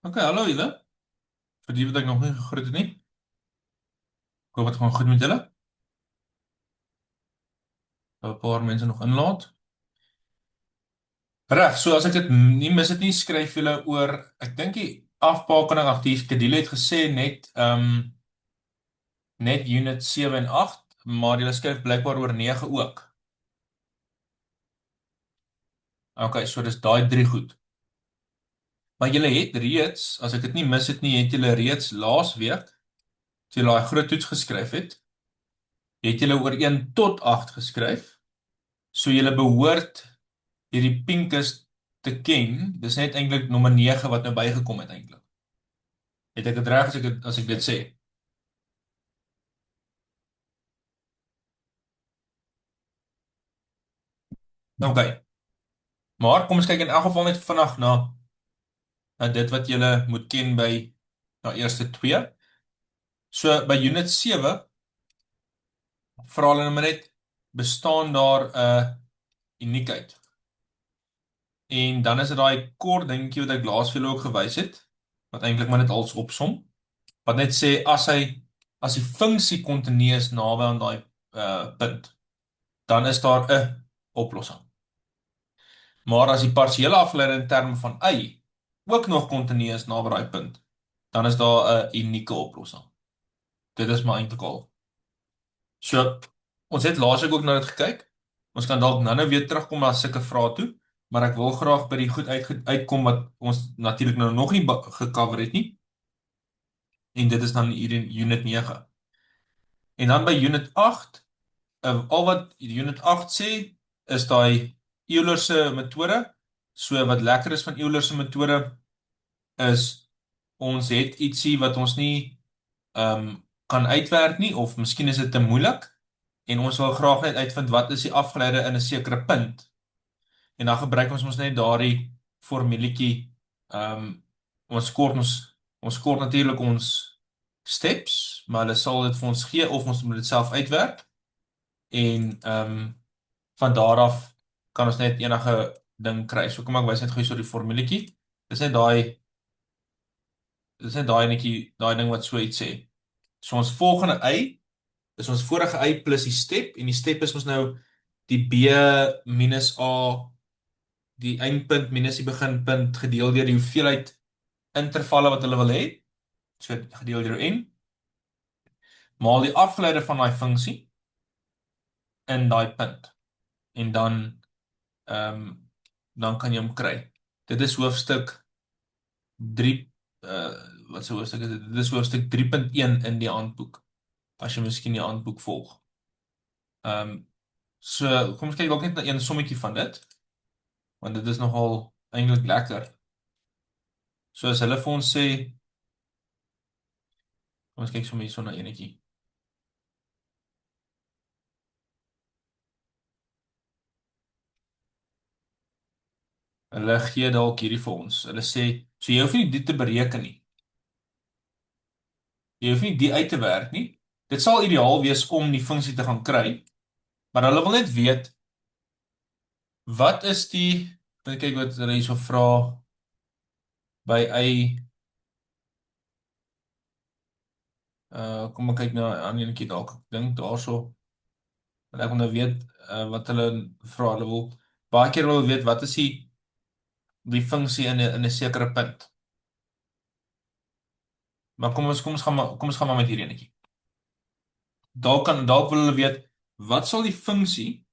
Oké, hallo julle. Vir die wat ek nog nie gegroet het nie. Ek hoop het gaan goed met julle. 'n Paar mense nog inlaat. Reg, so as ek dit nie mis het nie, skryf julle oor, ek dink die afbakening ag die skedule het gesê net unit 7 en 8, maar julle skryf blykbaar oor 9 ook. Okay, so dis daai drie goed. Maar julle het reeds, as ek dit nie mis het nie, het julle reeds laasweek, as julle daai groot toets geskryf het julle oor 1 tot 8 geskryf. So julle behoort hierdie Pincus te ken. Dis net eintlik nommer 9 wat nou bygekom het eintlik. Het ek dit reg as ek dit sê? OK. Maar kom ons kyk in elk geval net vinnig na dit wat julle moet ken by na eerste 2. So by unit 7 vra hulle nou net bestaan daar 'n uniekheid. En dan is dit daai kort dingetjie wat ek laas vir julle ook gewys het, wat eintlik maar net alles opsom. Wat net sê as die funksie kontinuus naby aan daai punt, dan is daar 'n oplossing. Maar as die partiële afgeleide in terme van y ook nog kontinuus naby daai punt, dan is daar 'n unieke oplossing. Dit is maar eintlik al. So, ons het laasweek ook na dit gekyk. Ons kan dalk nou weer terugkom na sulke vrae toe, maar ek wil graag by die goed uitkom wat ons natuurlik nou nog nie gecover het nie. En dit is dan hier in unit 9. En dan by unit 8, al wat unit 8 sê, is daai Euler se metode. So wat lekker is van Euler se metode is ons het ietsie wat ons nie kan uitwerk nie, of miskien is dit te moeilik en ons wil graag net uitvind wat is die afgeleide in 'n sekere punt. En dan gebruik ons net daardie formuletjie. Ons kort natuurlik ons steps, maar hulle sal dit vir ons gee of ons moet dit self uitwerk. En van daar af kan ons net enige ding kry. So kom ek wys net gou so die formuletjie. Dis net daai netjie, daai ding wat so iets sê. So ons volgende y is ons vorige y plus die step, en die step is ons nou die b minus a, die eindpunt minus die beginpunt gedeel deur die hoeveelheid intervalle wat hulle wil hê. So gedeel deur n maal die afgeleide van daai funksie in daai punt. En dan kan jy hom kry. Dit is hoofstuk 3, wat se hoofstuk is dit? Dit is hoofstuk 3.1 in die handboek. As jy miskien die handboek volg. So kom ons kyk dalk net na een sommetjie van dit, want dit is nogal eintlik lekker. So as hulle vir ons sê, kom ons kyk sommer hierso na enetjie. Hulle gee dalk hierdie vir ons. Hulle sê, so jy hoef nie dit te bereken nie. Jy hoef nie die uit te werk nie. Dit sal ideaal wees om die funksie te gaan kry, maar hulle wil net weet wat is dan kyk wat hulle hierso vra by y. Kom ek kyk na 'n ander enetjie dalk. Ek dink daarso. Want ek wil nou weet wat hulle vra. Hulle wil baie keer wil weet wat is die funksie in 'n sekere punt. Maar kom ons gaan maar met hierdie enetjie. Dalk wil hulle weet wat sal die funksie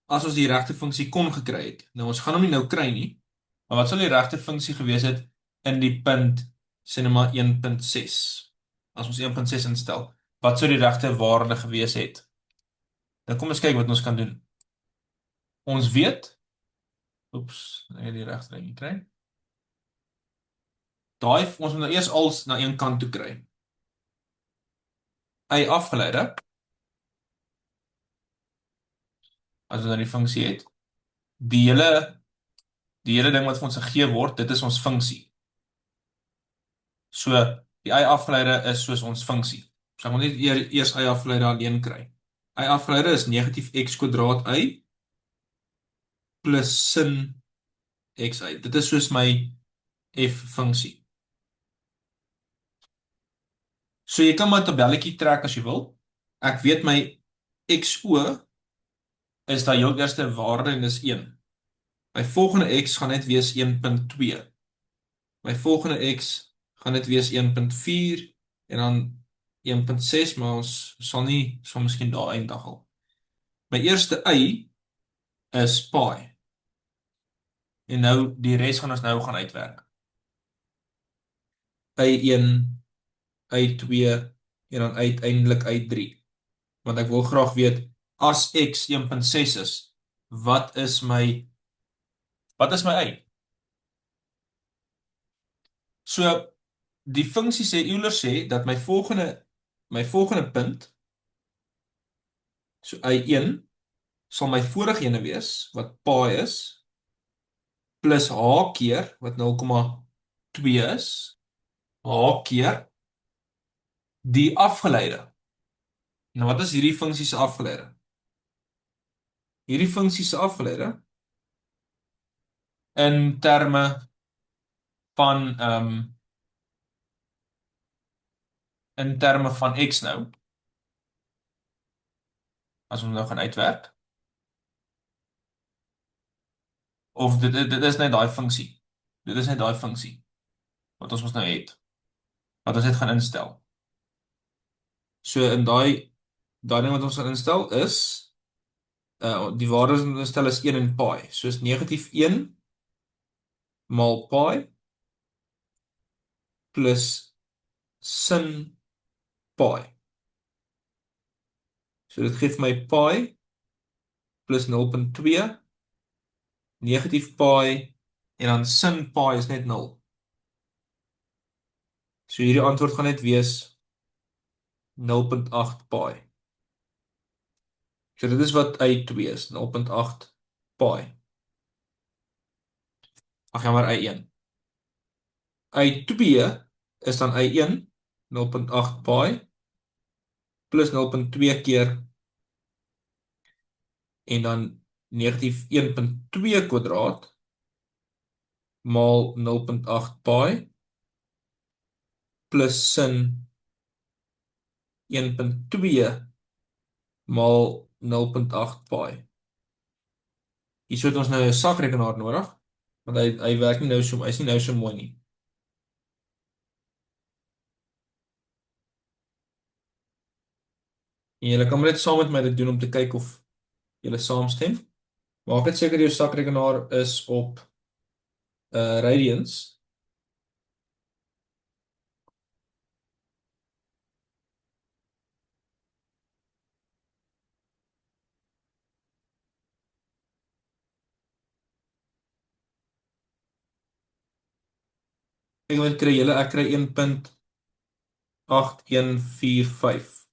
as ons die regte funksie kon gekry het. Nou ons gaan hom nie nou kry nie, maar wat sal die regte funksie gewees het in die punt sê net maar 1.6. As ons 1.6 instel, wat sou die regte waarde gewees het? Dan kom ons kyk wat ons kan doen. Ons weet, oeps, ek het die regte ding gekry. Ons moet nou eers als na een kant toe kry. Y afgeleide, as ons nou die funksie het, die hele ding wat vir ons gegee word, dit is ons funksie. So, die y afgeleide is soos ons funksie. So ek moet net eers y afgeleide alleen kry. Y afgeleide is negatief x kwadraat y plus sin xi. Dit is soos my f-funksie. So jy kan maar 'n tabelletjie trek as jy wil. Ek weet my xo is daai heel eerste waarde en dis 1. My volgende x gaan net wees 1.2. My volgende x gaan net wees 1.4 en dan 1.6, maar ons sal nie, sal miskien daar eindig al. My eerste y is pi. En nou die res gaan ons nou gaan uitwerk. Y1, y2 en dan uiteindelik y3. Want ek wil graag weet as x 1.6 is, wat is my y? So die funksie sê Euler sê dat my volgende punt, so y1 sal my vorige ene wees wat pi is plus h keer wat 0,2 is, h keer die afgeleide. Nou wat is hierdie funksie se afgeleide? Hierdie funksie se afgeleide in terme van x nou, as ons nou gaan uitwerk, of dit is net daai funksie. Dit is net daai funksie wat ons mos nou het. Wat ons net gaan instel. So in daai ding wat ons gaan instel is die waarde wat ons instel is 1 en pi. So is negatief 1 maal pi plus sin pi. So dit gee vir my pi plus 0.2 negatief pi en dan sin pi is net 0. So hierdie antwoord gaan net wees 0.8 pi. So dit is wat y2 is, 0.8 pi. Ag ja, maar y1. y2 is dan y1 0.8 pi plus 0.2 keer en dan negatief 1.2 kwadraat maal 0.8 pi plus sin 1.2 maal 0.8 pi. Hier het ons nou 'n sakrekenaar nodig, want hy werk nie nou so, hy's nie nou so mooi nie. En julle kan maar net saam met my dit doen om te kyk of julle saamstem. Maak net seker jou sakrekenaar is op Radians. Ek wil kry julle, ek kry 1.8145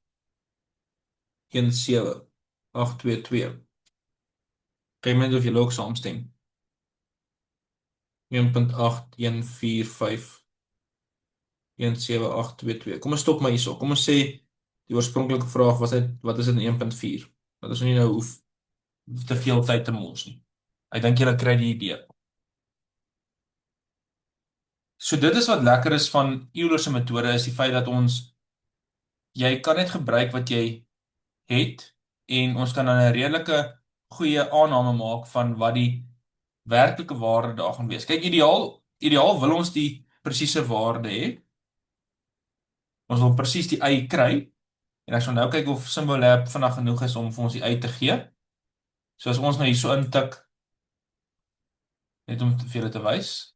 17822. Kyk net of julle ook saamstem. 1.8145 17822. Kom ons stop maar hierso. Kom ons sê die oorspronklike vraag was net wat is in 1.4? Dat is nie nou hoef te veel tyd te mors nie. Ek dink julle kry die idee. So dit is wat lekker is van Euler se metode, is die feit dat jy kan net gebruik wat jy het en ons kan dan 'n redelike goeie aanname maak van wat die werklike waarde daar gaan wees. Kyk, ideaal wil ons die presiese waarde hê. Ons wil presies die y kry en ek sal nou kyk of Symbolab vinnig genoeg is om vir ons die y te gee. So as ons nou hierso intik, net om vir julle te wys.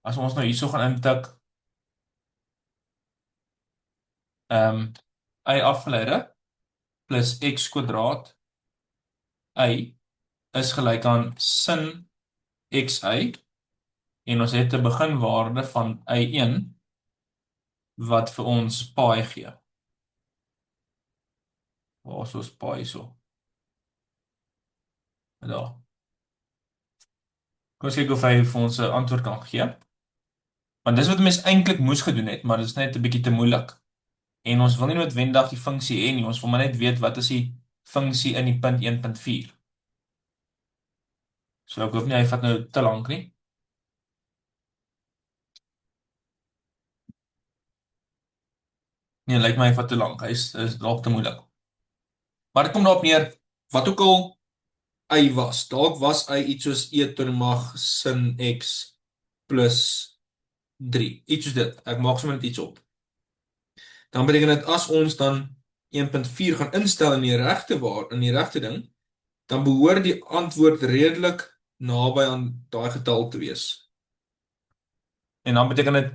As ons nou hierso gaan intik y afgeleide plus x kwadraat y is gelyk aan sin xy en ons het 'n beginwaarde van y1 wat vir ons pi gee. Waar is ons pi so? Daar. Kom ons kyk of hy vir ons 'n antwoord kan gee. Want dis wat mens eintlik moes gedoen het, maar dit is net 'n bietjie te moeilik. En ons wil nie noodwendig die funksie hê nie, ons wil maar net weet wat is die funksie in die punt 1.4. So ek hoop nie hy vat nou te lank nie. Nee, lyk my hy vat te lank. Hy is dalk te moeilik. Maar dit kom daarop neer, wat ook al y was, dalk was y iets soos e tot die mag sin x plus 3. Iets soos dit. Ek maak sommer net iets op. Dan beteken dit as ons dan 1.4 gaan instel in die regte in die regte ding, dan behoort die antwoord redelik naby aan daai getal te wees. En dan beteken dit,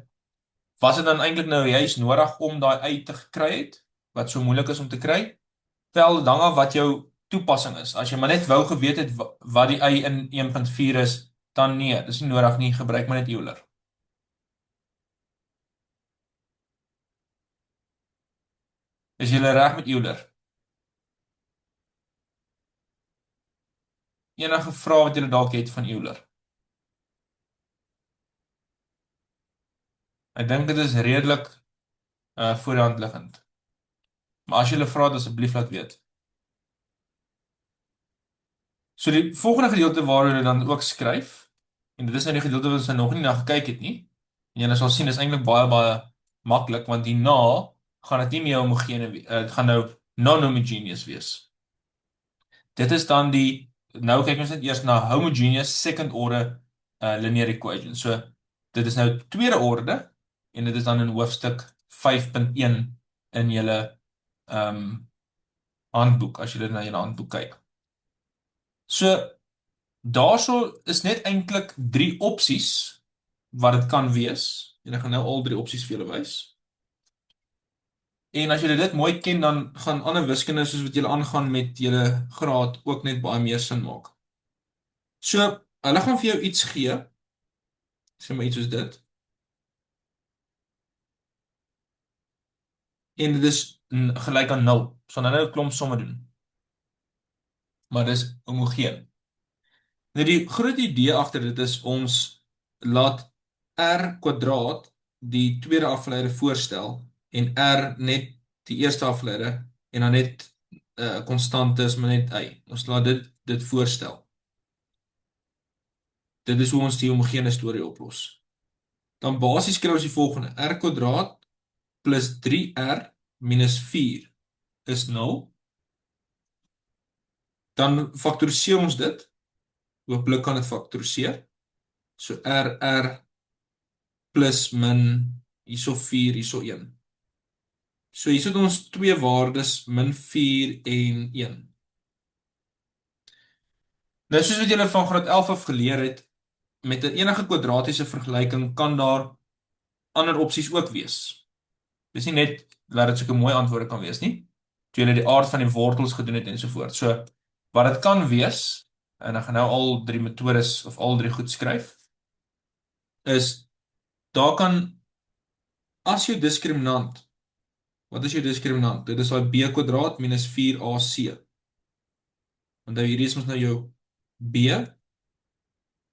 was dit dan eintlik nou juist nodig om daai y te gekry het, wat so moeilik is om te kry? Wel, dan af wat jou toepassing is. As jy maar net wou geweet het wat die y in 1.4 is, dan nee, dis nie nodig nie, gebruik maar net Euler. Is jy reg met Euler? Enige vrae wat jy dalk het van Euler? Ek dink dit is redelik voor die hand liggend. Maar as jy hulle vra, asseblief laat weet. So die volgende gedeelte waar hulle dan ook skryf, en dit is nou die gedeelte wat ons nou nog nie na gekyk het nie. En julle sal sien, dis eintlik baie baie maklik, want hierna gaan dit nie meer homogene dit gaan nou non-homogeneous wees. Dit is dan nou kyk ons net eers na homogeneous second order linear equation. So dit is nou tweede orde en dit is dan in hoofstuk 5.1 in julle handboek as jy na julle handboek kyk. So daarso is net eintlik 3 opsies wat dit kan wees en ek gaan nou al 3 opsies vir julle wys. En as julle dit mooi ken, dan gaan ander wiskunde soos wat julle aangaan met julle graad ook net baie meer sin maak. So, hulle gaan vir jou iets gee. Sê maar iets soos dit. En dit is gelyk aan 0. So dan nou 'n klomp somme doen. Maar dis homogeen. Nou die groot idee agter dit is ons laat r kwadraat die tweede afgeleide voorstel en r net die eerste afgeleide en dan net konstante is maar net y. Ons laat dit voorstel. Dit is hoe ons die homogene storie oplos. Dan basies kry ons die volgende: r kwadraat plus 3r minus 4 is 0. Dan faktoriseer ons dit. Hooplik kan dit faktoriseer. So r plus min hierso 4 hierso 1. So hier sit ons twee waardes min 4 en 1. Nou soos wat julle van graad 11 af geleer het, met 'n enige kwadratiese vergelyking kan daar ander opsies ook wees. Dis nie net dat dit sulke mooi antwoorde kan wees nie. Toe julle die aard van die wortels gedoen het en so voort. So wat dit kan wees, en ek gaan nou al 3 metodes of al 3 goed skryf, is daar kan as jou diskriminant. Wat is jou diskriminant? Dit is daai b kwadraat minus 4ac. Want hierdie is mos nou jou b,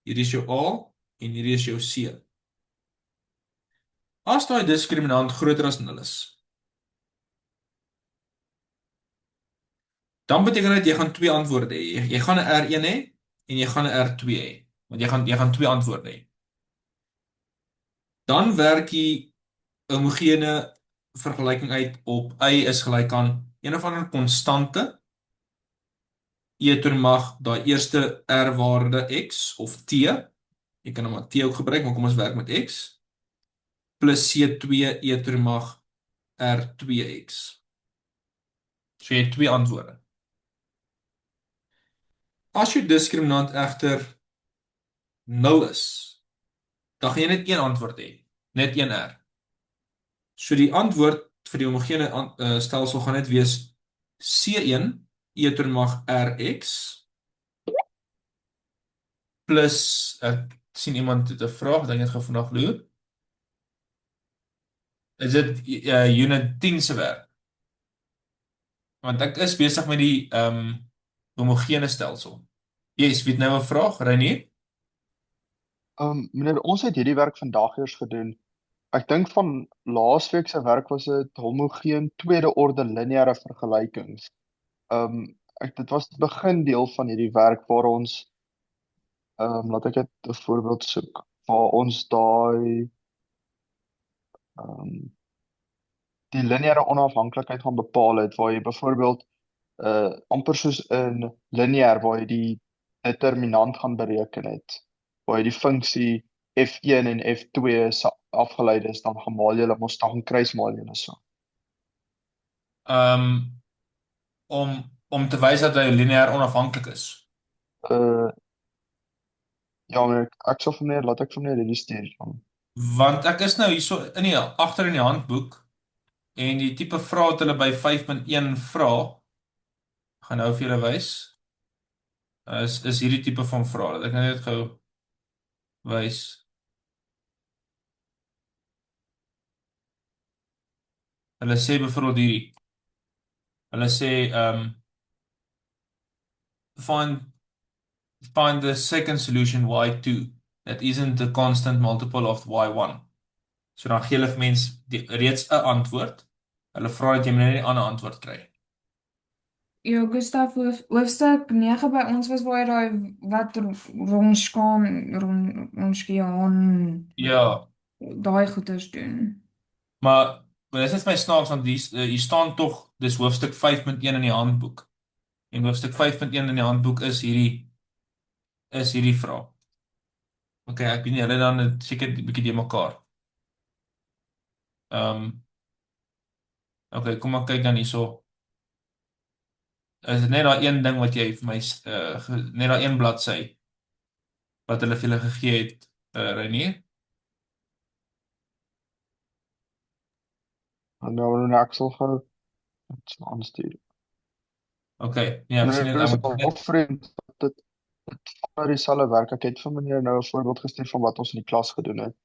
hierdie is jou a en hierdie is jou c. As daai diskriminant groter as 0 is, dan beteken dit jy gaan twee antwoorde hê. Jy gaan 'n R1 hê en jy gaan 'n R2 hê. Want jy gaan twee antwoorde hê. Dan werk die homogene vergelyking uit op y is gelyk aan een of ander konstante e tot die mag daai eerste r waarde x of t. Jy kan hom maar t ook gebruik, maar kom ons werk met x plus c2 e tot die mag r2x. So jy het twee antwoorde. As jou diskriminant egter 0 is, dan gaan jy net een antwoord hê, net een r. So die antwoord vir die homogene stelsel gaan net wees C1 e tot die mag rx plus ek sien iemand het 'n vraag, dink ek gaan vandag loer. Is dit unit 10 se werk? Want ek is besig met die homogene stelsel. Yes, wie het nou 'n vraag, Reinier? Meneer, ons het hierdie werk vandag eers gedoen. Ek dink van laasweek se werk was dit homogeen tweede orde lineêre vergelykings. Dit was die begin deel van hierdie werk waar ons Laat ek dit 'n voorbeeld soek waar ons daai ehm die lineêre onafhanklikheid gaan bepaal het waar jy byvoorbeeld amper soos in lineêr waar jy die determinant gaan bereken het waar jy die funksie f1 en f2 se afgeleide is dan gaan maal jy hulle mos dan kruismaal jy hulle so. Um om te wys dat hy lineêr onafhanklik is. Uh ja, maar ek sal vir meer laat ek vir meer hierdie stuur van. Want ek is nou hierso in die agter in die handboek en die tipe vrae wat hulle by 5.1 vra, gaan nou vir julle wys. Is hierdie tipe van vrae. Dat ek nou net gou wys. Hulle sê byvoorbeeld hierdie. Hulle sê find the second solution y2 that isn't the constant multiple of y1. So dan gee hulle vir mens reeds 'n antwoord. Hulle vra dat jy net 'n ander antwoord kry. Ja, Gustav, hoofstuk 9 by ons was waar jy daai wat Ronskaan, Ronskiaan, Ja, daai goeters doen. maar dit is my snaaks want hier staan tog dis hoofstuk 5.1 in die handboek. En hoofstuk 5.1 in die handboek is hierdie vraag. Okay, ek weet nie hulle dan seker 'n bietjie die mekaar. Okay, kom maar kyk dan hierso. Is dit net daai een ding wat jy vir my net daai een bladsy wat hulle vir julle gegee het, Reinier? En nou ek sal gou dit aanstuur. Okay, ja, ek sien Dit dit is ek moet ook vreemd dat dit val dieselfde werk. Ek het vir meneer nou 'n voorbeeld gestuur van wat ons in die klas gedoen het.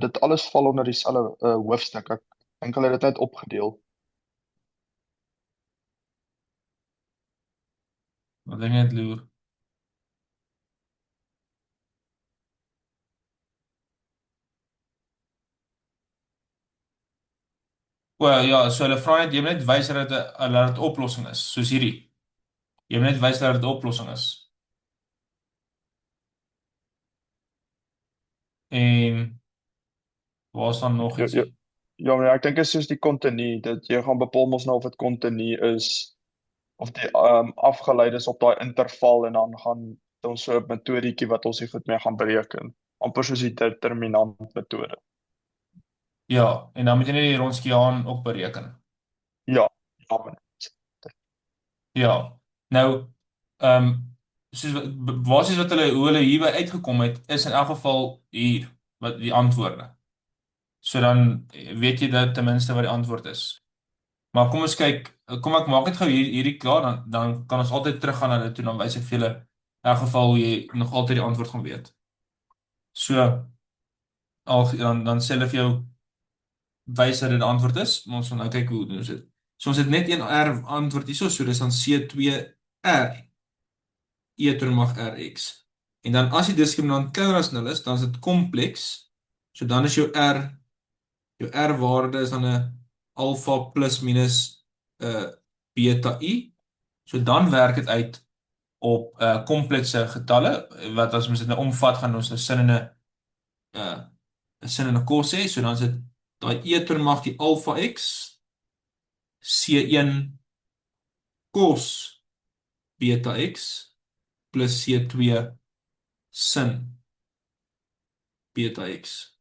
Dit alles val onder dieselfde hoofstuk. Ek dink hulle het dit net opgedeel. wat ding net loer. Wel ja, so hulle vra net jy moet net wys dat dit 'n oplossing is, soos hierdie. Jy moet net wys dat dit 'n oplossing is. En waar staan nog Ja, iets ja, hier? ja, maar ek dink dit is soos die kontinu dat jy gaan bepaal mos nou of dit kontinu is of die afgeleide is op daai interval en dan gaan ons so 'n metodietjie wat ons hier goed mee gaan bereken. Amper soos die determinant metode. Ja, en dan moet jy net die Ronskiaan ook bereken. Ja, ja, maar Ja. Nou, soos basies wat hoe hulle hierby uitgekom het, is in elk geval hier wat die antwoorde. So dan weet jy dat ten minste wat die antwoord is. Maar kom ons kyk, kom ek maak net gou hierdie klaar dan kan ons altyd teruggaan na dit toe dan wys ek vir julle in elk geval hoe jy nog altyd die antwoord gaan weet. So dan sê hulle vir jou wys dat dit 'n antwoord is, maar ons gaan nou kyk hoe doen ons dit. So ons het net een R antwoord hierso, so dis dan C2R e ter mag Rx. En dan as die diskriminant kleiner as 0 is, dan is dit kompleks. So dan is jou R waarde is dan 'n alfa plus minus 'n beta I. So dan werk dit uit op komplekse getalle wat as ons dit nou omvat gaan ons nou sin in 'n sin in 'n kos hê. So dan is dit daai e ter mag die alfa x C1 cos beta x plus C2 sin beta x.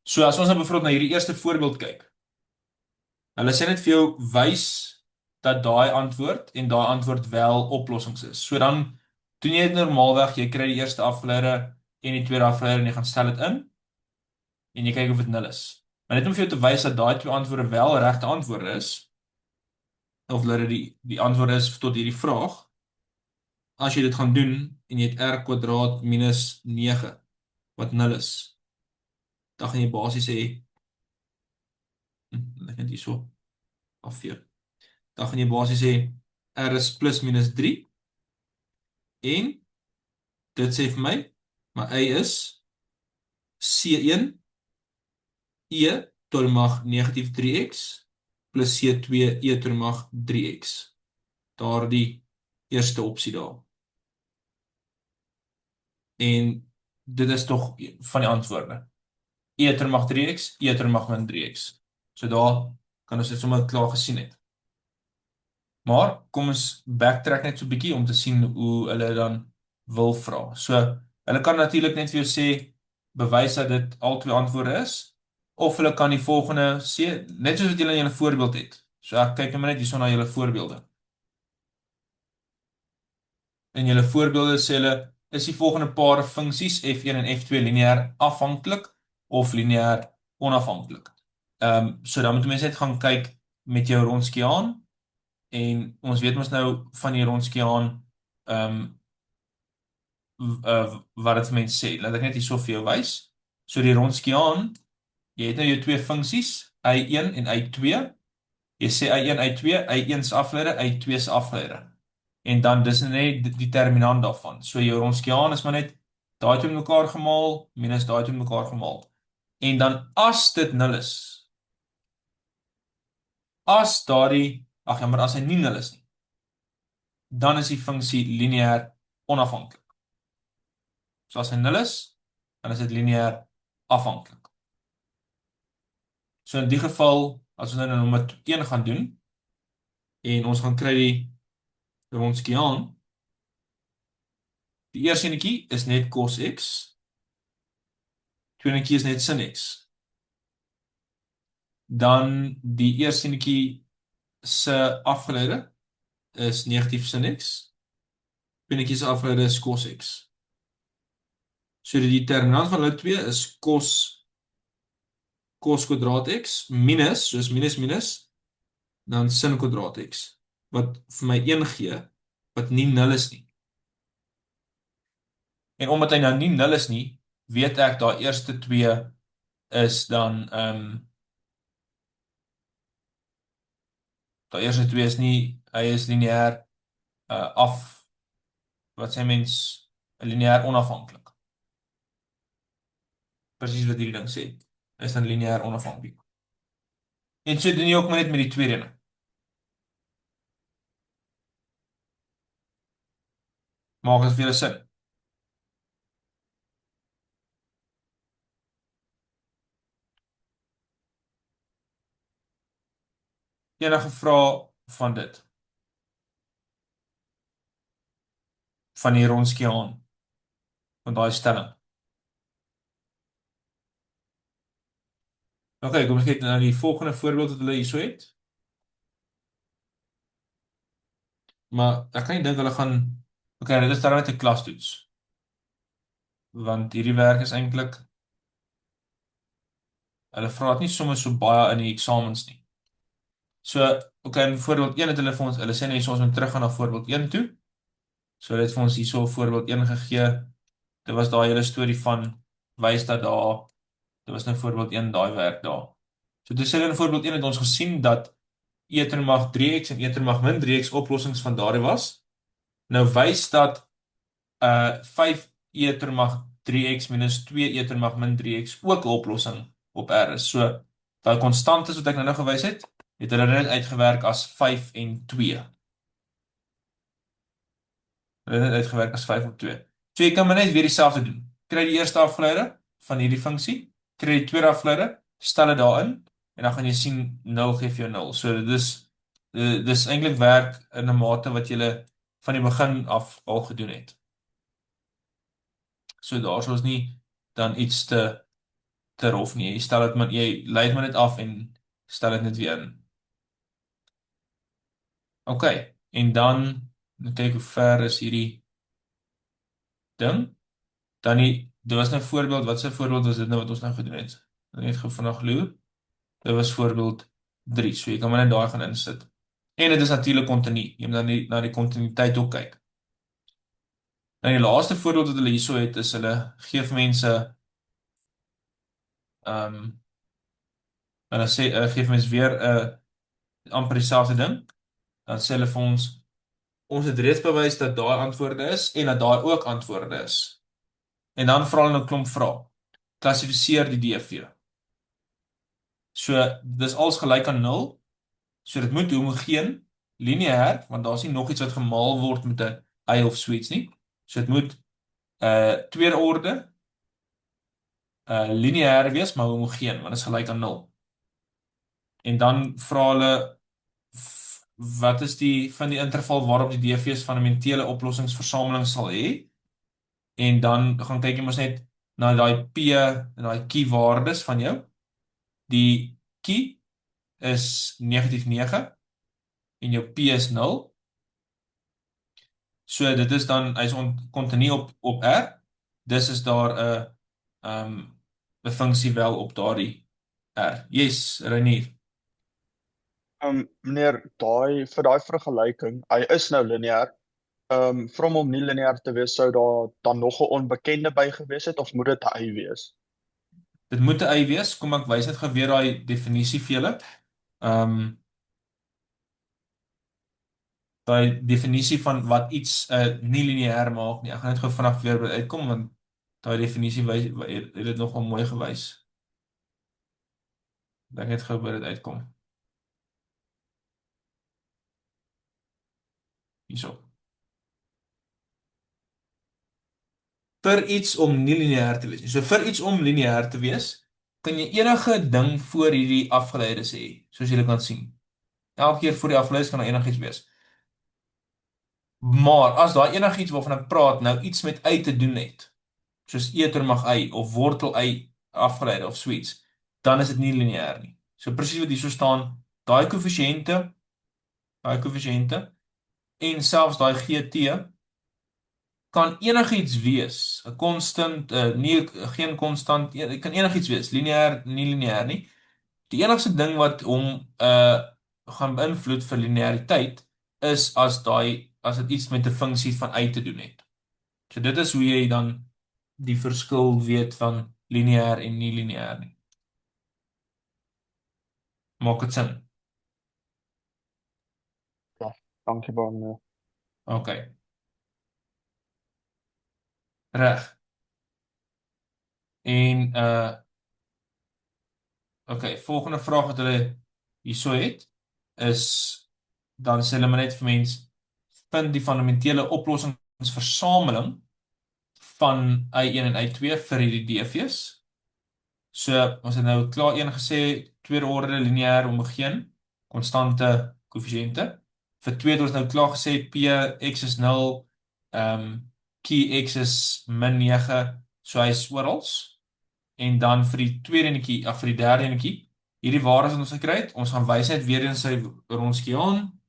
So as ons nou byvoorbeeld na hierdie eerste voorbeeld kyk. Hulle sê net vir jou wys dat daai antwoord en daai antwoord wel oplossings is. So dan doen jy dit normaalweg, jy kry die eerste afgeleide en die tweede afgeleide en jy gaan stel dit in en jy kyk of dit 0 is. Maar net om vir jou te wys dat daai twee antwoorde wel regte antwoorde is of dat dit die antwoord is tot hierdie vraag. As jy dit gaan doen en jy het r kwadraat minus 9 wat 0 is, dan gaan jy basies hê ek net hierso afvee. Dan gaan jy basies hê r is plus minus 3 en dit sê vir my y is C1 e tot die mag negatief 3x plus C2 e tot die mag 3x. Daardie eerste opsie daar. En dit is tog van die antwoorde. Eter mag 3x, eter mag min 3x. So daar kan ons dit sommer klaar gesien het. Maar kom ons backtrack net so 'n bietjie om te sien hoe hulle dan wil vra. So hulle kan natuurlik net vir jou sê bewys dat dit al twee antwoorde is, of hulle kan die volgende sê net soos wat julle in julle voorbeeld het. So ek kyk net hierson na julle voorbeelde. In julle voorbeelde sê hulle is die volgende paar funksies f1 en f2 lineêr afhanklik of lineêr onafhanklik. So dan moet mense net gaan kyk met jou Ronskiaan en ons weet mos nou van die Ronskiaan wat dit vir mense sê. Laat ek net hierso vir jou wys. So die Ronskiaan, jy het nou jou twee funksies, y1 en y2. Jy sê y1, y2, y1 se afgeleide, y2 se afgeleide. En dan dis net die terminant daarvan. So jou Ronskiaan is maar net daai twee mekaar gemaal minus daai twee mekaar gemaal. En dan as dit nul is, as hy nie nul is nie, dan is die funksie lineêr onafhanklik. So as hy nul is, dan is dit lineêr afhanklik. So in die geval, as ons nou nommer 1 gaan doen, en ons gaan kry die Ronskiaan, die eerste enetjie is net cos x, tweede enetjie is net sin x. Dan die eerste enetjie se afgeleide is negatief sin x, tweede enetjie se afgeleide is cos x. So die determinant van hulle twee is cos kwadraat x minus, soos minus, dan sin kwadraat x, wat vir my 1 gee, wat nie nul is nie. En omdat hy nou nie nul is nie, weet ek daai eerste twee is dan, daai eerste twee is nie, hy is lineêr wat sê mens, lineêr onafhanklik. Presies wat hierdie ding sê, is dan lineêr onafhanklik. En so doen jy ook maar net met die tweede ene. Maak dit vir julle sin. Enige vrae van dit? Van die Ronskiaan, van daai stelling. Ok, kom ons kyk na die volgende voorbeeld wat hulle hierso het. Maar ek kan nie dink hulle gaan, ok, dit is daarom net 'n klastoets. Want hierdie werk is eintlik, hulle vra dit nie sommer so baie in die eksamens nie. So, ok, in voorbeeld 1 het hulle vir ons, hulle sê nou hierso ons moet teruggaan na voorbeeld 1 toe. So hulle het vir ons hierso voorbeeld 1 gegee. Dit was daai hele storie van wys dat daar, dit was nou voorbeeld 1 daai werk daar. So dis in voorbeeld 1 het ons gesien dat eter mag 3x en eter mag min 3x oplossings van daardie was. Nou wys dat 5 eter mag 3x minus 2 eter mag min 3x ook 'n oplossing op R is. So daai konstantes wat ek nou gewys het hulle net uitgewerk as 5 en 2. Hulle het net uitgewerk as 5 op 2. So jy kan maar net weer dieselfde doen. Kry die eerste afgeleide van hierdie funksie, kry die tweede afgeleide, stel dit daarin en dan gaan jy sien 0 gee vir jou 0. So dis eintlik werk in 'n mate wat jy van die begin af al gedoen het. So daar is nie dan iets te rof nie. Jy stel dit maar, jy lei dit maar net af en stel dit net weer in. Ok, en dan kyk hoe ver is hierdie ding. Dan dit was nou voorbeeld, wat se voorbeeld was dit nou wat ons nou gedoen het? Net gou vanaand loer. Dit was voorbeeld 3, so jy kan maar net daai gaan insit. En dit is natuurlik kontinu. Jy moet dan na die kontinuïteit ook kyk. Dan die laaste voorbeeld wat hulle hierso het, is hulle gee vir mense hulle sê, gee vir mense weer amper dieselfde ding. Dan sê hulle vir ons het reeds bewys dat daai antwoorde is en dat daai ook antwoorde is. En dan vra hulle 'n klomp vrae. Klassifiseer die DV. So dis alles gelyk aan 0. So dit moet homogeen, lineêr, want daar's nie nog iets wat gemaal word met 'n y of so iets nie. So dit moet tweede orde, lineêr wees, maar homogeen, want dit is gelyk aan 0. En dan vra hulle wat is die van die interval waarop die DF's fundamentele oplossingsversameling sal hê? En dan gaan kyk jy mos net na daai P en daai key waardes van jou. Die key is negatief 9 en jou P is 0. So dit is dan hy's kontinu op R. Dis is daar 'n funksie wel op daardie R. Yes, Reinier. Meneer, vir daai vergelyking, hy is nou lineêr. Vir hom om nie lineêr te wees, sou daar dan nog 'n onbekende by gewees het of moet dit hy wees? Dit moet 'n y wees. Kom ek wys net geweer daai definisie vir julle. Daai definisie van wat iets nie lineêr maak nie. Ek gaan net gou vinnig weer by uitkom want daai definisie het dit nogal mooi gewys. Dink net gou by dit uitkom. Hierso. Vir iets om nie lineêr te wees nie. So vir iets om lineêr te wees, kan jy enige ding voor hierdie afgeleides hê, soos julle kan sien. Elke keer voor die afgeleides kan daar enigiets wees. Maar as daai enigiets waarvan ek praat nou iets met y te doen het, soos etermag y of wortel y afgeleide of suits, dan is dit nie lineêr nie. So presies wat hierso staan, daai koëffisiënte en selfs daai GT kan enigiets wees, 'n konstant, nie geen konstant, dit kan enigiets wees, lineêr, nie lineêr nie. Die enigste ding wat hom gaan beïnvloed vir lineariteit is as dit iets met 'n funksie van y te doen het. So dit is hoe jy dan die verskil weet van lineêr en nie lineêr nie. Maak dit sin? Ja, dankie baie meneer. OK. Reg. En OK, volgende vraag wat hulle hierso het is dan sê hulle maar net vir mens vind die fundamentele oplossingsversameling van Y1 en Y2 vir hierdie DF's. So ons het nou klaar een gesê, tweede orde lineêr homogeen, konstante koëffisiënte. Vir tweede ons nou klaar gesê P x is 0, Q x is -9, so hy is oral. En dan vir die tweede enetjie, vir die derde enetjie, hierdie waardes wat ons gekry het, ons gaan wys net weer eens sy Wronskiaan.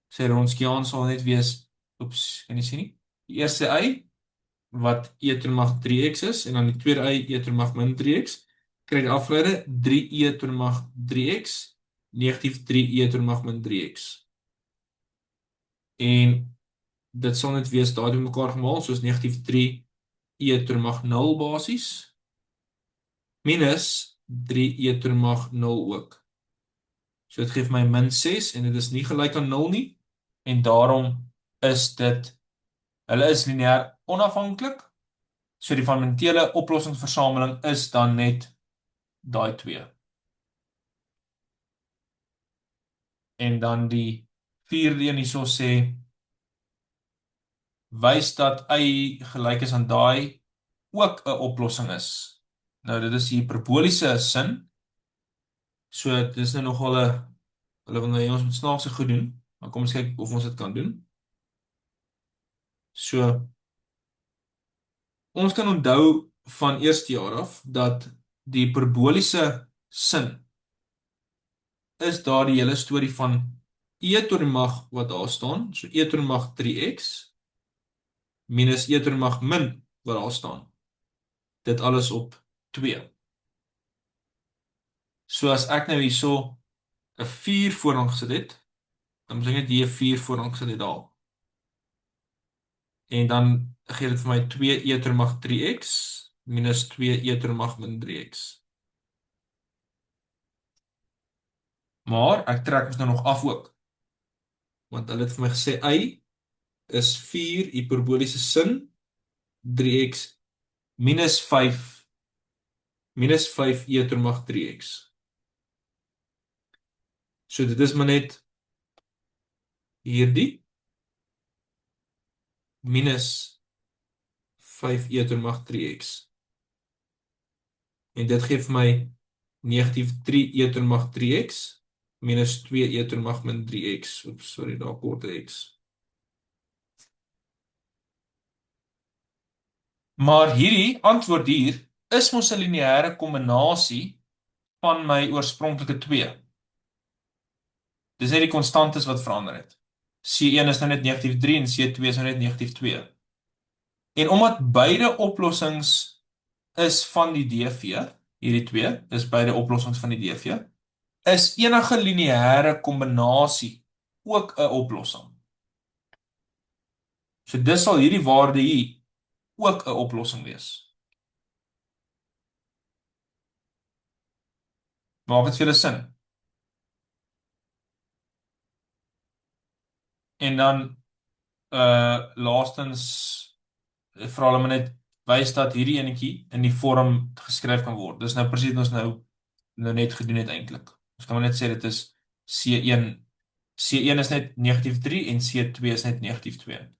Sy Wronskiaan sal net wees, kan jy sien nie? Die eerste y wat e to die mag 3x is en dan die tweede y e to die mag min 3x, kry die afgeleide 3e to die mag 3x negatief 3e to die mag min 3x. En dit sal net wees daai met mekaar gemaal soos negatief 3 e to die mag 0 basies minus 3 e to die mag 0 ook. So dit geef my min 6 en dit is nie gelyk aan 0 nie en daarom is dit hulle is lineêr onafhanklik. So die fundamentele oplossingsversameling is dan net daai twee. En dan die vierde een hierso sê wys dat y gelyk is aan daai ook 'n oplossing is. Nou dit is die hiperboliese sin. So dit is nou nogal 'n hulle wil nou ons moet snaakse goed doen, maar kom ons kyk of ons dit kan doen. So ons kan onthou van eerste jaar af dat die hiperboliese sin is daar die hele storie van e to die mag wat daar staan, so e to die mag 3x minus e to die mag min wat daar staan. Dit alles op 2. So as ek nou hierso 'n 4 vooraan gesit het, dan moet ek net hier 'n 4 vooraan gesit het daar. En dan gee dit vir my 2 e to die mag 3x minus 2 e to die mag min 3x. Maar ek trek ons nou nog af ook. Want hulle het vir my gesê y is 4 hiperboliese sin 3x minus 5 e to die mag 3x. So dit is maar net hierdie minus 5e ter mag 3x. En dit gee vir my negatief 3e ter mag 3x minus 2e ter mag min 3x. Oeps, sorry, daar kort 'n x. Maar hierdie antwoord hier is mos 'n lineêre kombinasie van my oorspronklike 2. Dis net die konstantes wat verander het. C1 is nou net negatief 3 en C2 is nou net negatief 2. En omdat beide oplossings is van die DV, hierdie twee is beide oplossings van die DV, is enige lineêre kombinasie ook 'n oplossing. So dis sal hierdie waarde hier ook 'n oplossing wees. Maak dit vir julle sin? En dan laastens vra hulle my net wys dat hierdie enetjie in die vorm geskryf kan word. Dis nou presies wat ons nou net gedoen het eintlik. Ons kan maar net sê dit is C1. C1 is net negatief 3 en C2 is net negatief 2.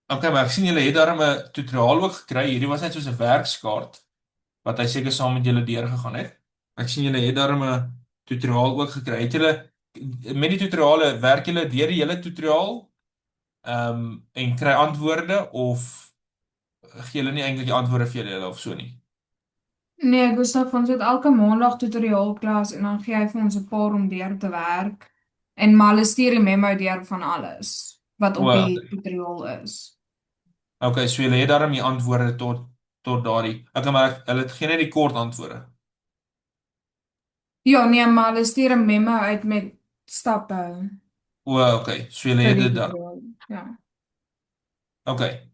Okay, maar ek sien julle het daarom 'n tutoriaal ook gekry. Hierdie was net soos 'n werkskaart wat hy seker saam met julle deurgegaan het. Ek sien julle het daarom 'n tutoriaal ook gekry. Het julle met die tutoriale werk julle deur die hele tutoriaal en kry antwoorde of gee julle nie eintlik die antwoorde vir julle of so nie? Nee, Gustav, ons het elke maandag tutoriaal klas en dan gee hy vir ons 'n paar om deur te werk. En maar hulle stuur die memo deur van alles wat op die tutoriaal is. Okay, so julle het daarom die antwoorde tot daardie. Okay, maar hulle het geen net die kort antwoorde. Ja, nee, maar hulle stuur 'n memo uit met stappe Okay, so julle vir het die dit daar. tutoriaal. Ja. Okay.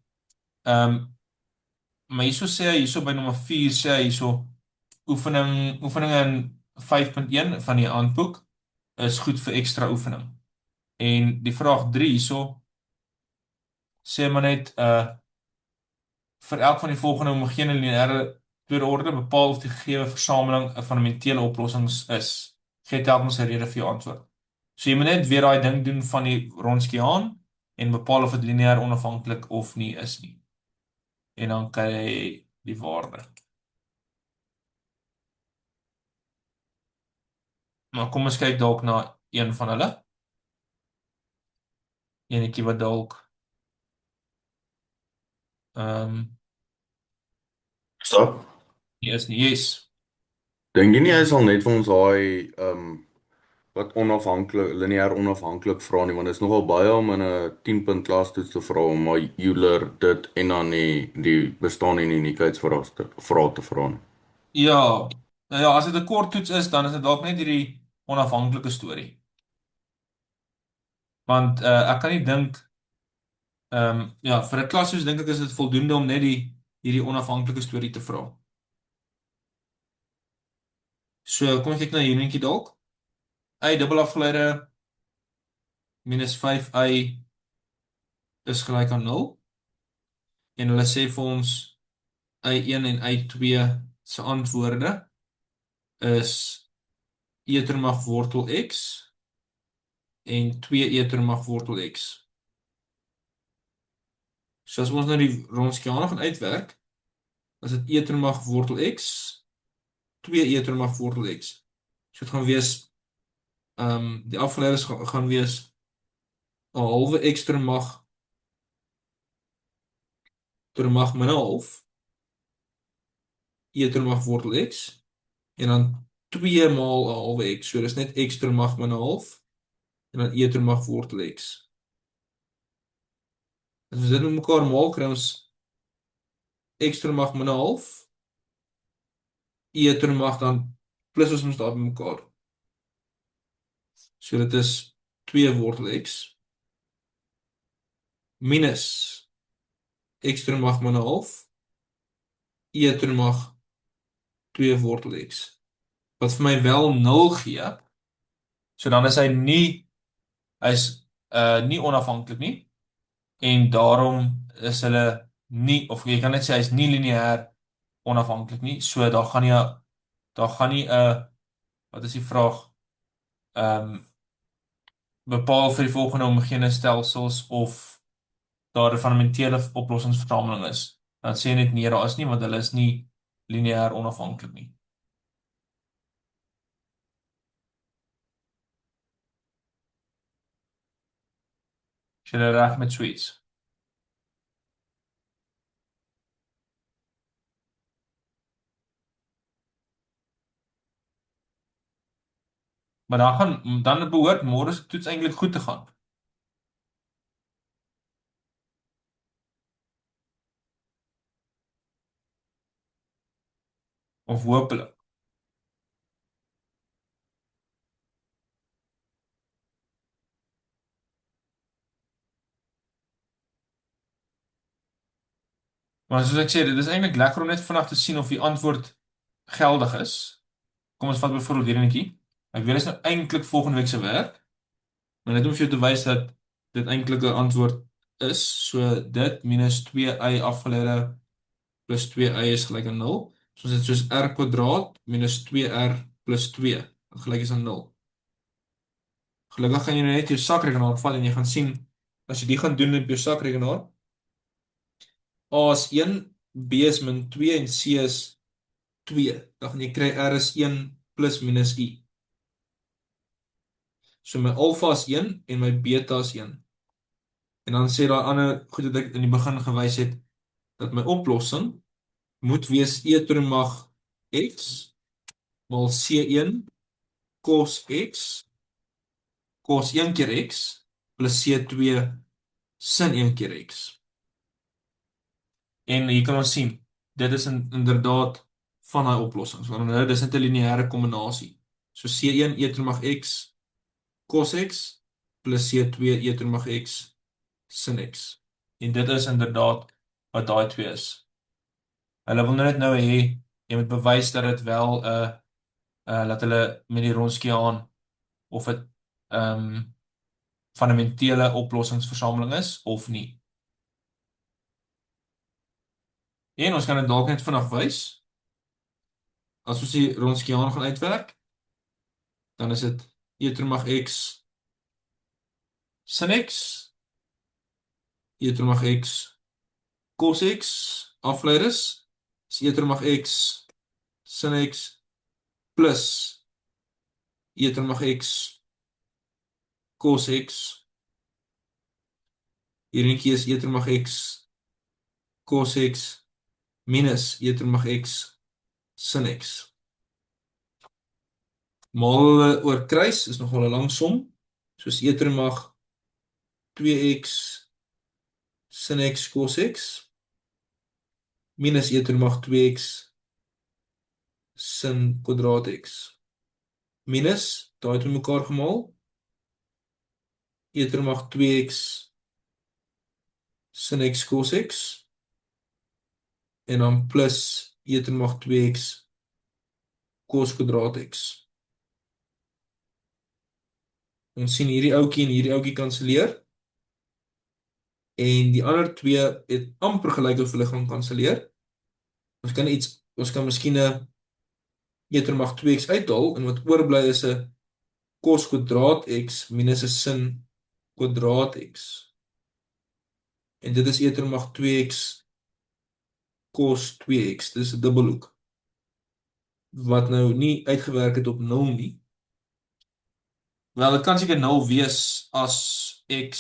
Maar hierso by nommer 4 sê hy hierso oefeninge in 5.1 van die handboek is goed vir ekstra oefening. En die vraag 3 hierso sê maar net vir elk van die volgende homogene lineêre tweede orde bepaal of die gegewe versameling 'n fundamentele oplossings is. Gee telkens 'n rede vir jou antwoord. So jy moet net weer daai ding doen van die Ronskiaan en bepaal of dit lineêr onafhanklik of nie is nie. En dan kry jy die waarde. Maar kom ons kyk dalk na een van hulle. Enetjie wat dalk Stop. nie is nie. Yes. Dink jy nie hy sal net vir ons daai wat lineêr onafhanklik vra nie, want dit is nogal baie om in 'n 10-punt klastoets te vra om my Euler dit en dan die bestaan en uniekheidvrae te vra nie. Ja. Nou ja, as dit 'n kort toets is, dan is dit dalk net hierdie onafhanklike storie. Want ek kan nie dink ja, vir 'n klas soos dink ek is dit voldoende om net hierdie onafhanklike storie te vra. So kom ek kyk na hierdie dalk. Y dubbel afgeleide minus 5y is gelyk aan 0. En hulle sê vir ons y1 en y2 se antwoorde is e ter mag wortel x en 2e ter mag wortel x. So as ons nou die Ronskiaan gaan uitwerk, as dit e ter mag wortel x, 2e ter mag wortel x. So dit gaan wees die afgeleides gaan wees 'n halwe x ter mag min 'n half e ter mag wortel x en dan 2 maal 'n halwe x. So dis net x ter mag min 'n half en dan e ter mag wortel x. As ons dit met mekaar maal, kry ons x ter mag min 'n half e ter mag dan plus ons daar by mekaar. So dit is 2 wortel x minus x ter mag min 'n half e ter mag 2 wortel x. Wat vir my wel 0 gee. So dan is hy's nie onafhanklik nie. En daarom is hulle nie, of jy kan net sê hy's nie lineêr onafhanklik nie. So daar gaan nie 'n Daar gaan nie 'n wat is die vraag? Um bepaal vir die volgende homogene stelsels of daar 'n fundamentele oplossingsversameling is. Dan sê net nee, daar is nie want hulle is nie lineêr onafhanklik nie. Is jy reg met so iets? Maar dan behoort môre se toets eintlik goed te gaan. Of hopelik. Maar soos ek sê, dit is eintlik lekker om net vinnig te sien of die antwoord geldig is. Kom ons vat byvoorbeeld hierdie netjie. Ek weet dit is nou eintlik volgende week se werk, maar net om vir jou te wys dat dit eintlik 'n antwoord is. So dit minus 2y afgeleide plus 2y is gelyk aan 0. So ons het soos r kwadraat minus 2r plus 2 gelyk is aan 0. Gelukkig gaan jy nou net jou sakrekenaar vat en jy gaan sien as jy die gaan doen op jou sakrekenaar. A is 1, B is min 2 en C is 2. Dan gaan jy kry R is 1 plus minus I. So my alfa is 1 en my beta is 1. En dan sê daai ander goed wat ek in die begin gewys het dat my oplossing moet wees e tot die mag x maal C1 cos x cos 1 keer x plus C2 sin 1 keer x. En hier kan ons sien, dit is inderdaad van daai oplossings. Want nou dis net 'n lineêre kombinasie. So C1 e tot die mag x cos x plus C2 e tot die mag x sin x. En dit is inderdaad wat daai twee is. Hulle wil net nou hê jy moet bewys dat dit wel 'n dat hulle met die Ronskiaan of dit fundamentele oplossingsversameling is of nie. En ons kan dit dalk net vinnig wys. As ons die Ronskiaan gaan uitwerk, dan is dit e tot die mag x sin x e tot die mag x cos x afleiders is e tot die mag x sin x plus e tot die mag x cos x. Hierdie is e tot die mag x cos x minus e tot die mag x sin x. Maal oor kruis is nogal 'n lang som, soos e tot die mag 2x sin x cos x minus e tot die mag 2x sin kwadraat x minus daai twee mekaar gemaal e tot die mag 2x sin x cos x en dan plus e tot die mag 2x cos kwadraat x. Ons sien hierdie ouetjie en hierdie ouetjie kanselleer. En die ander twee het amper gelyk of hulle gaan kanselleer. Ons kan miskien 'n e tot die mag 2x uithaal en wat oorbly is 'n cos kwadraat x minus 'n sin kwadraat x. En dit is e tot die mag 2x cos 2x. Dis 'n dubbelhoek wat nou nie uitgewerk het op 0 nie. Wel, dit kan seker 0 wees as x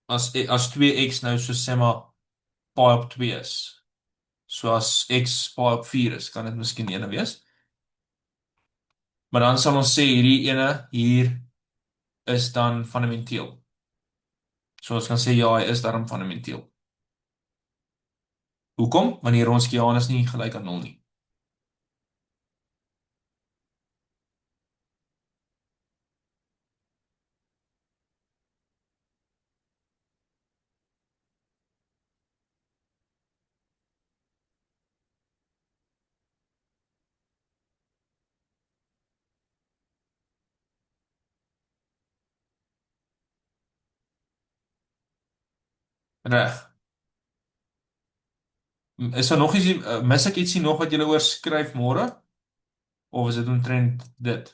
as 2x nou so sê maar paai op 2 is. So as x paai op 4 is, kan dit miskien ene wees. Maar dan sal ons sê hierdie ene hier is dan fundamenteel. So ons kan sê ja, hy is daarom fundamenteel. Hoekom? Want die Ronskiaan is nie gelyk aan 0 nie. Reg. Is daar nog iets, mis ek ietsie nog wat julle oor skryf môre? Of is dit omtrent dit?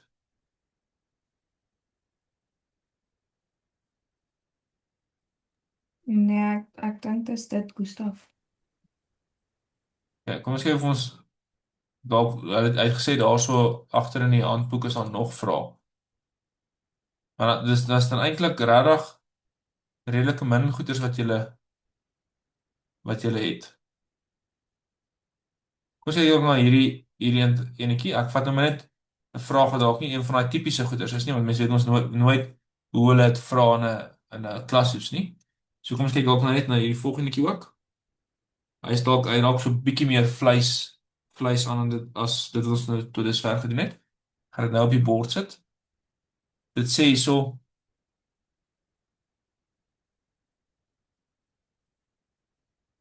Nee, ek dink dis dit, Gustaf. Ja, kom ons kyk of ons dalk hulle het uitgesê daarso agter in die handboek is daar nog vrae. Maar dis dan eintlik regtig redelike min goeders wat julle het. Kom ons kyk ook na hierdie enetjie. Ek vat nou maar net 'n vraag wat dalk nie een van daai tipiese goeders is nie, want mense weet ons nooit hoe hulle dit vra in 'n klastoets nie. So kom ons kyk dalk nou net na hierdie volgendetjie ook. Hy dalk so 'n bietjie meer vleis aan as dit wat ons nou tot dusver gedoen het. Gaan dit nou op die bord sit. Dit sê hierso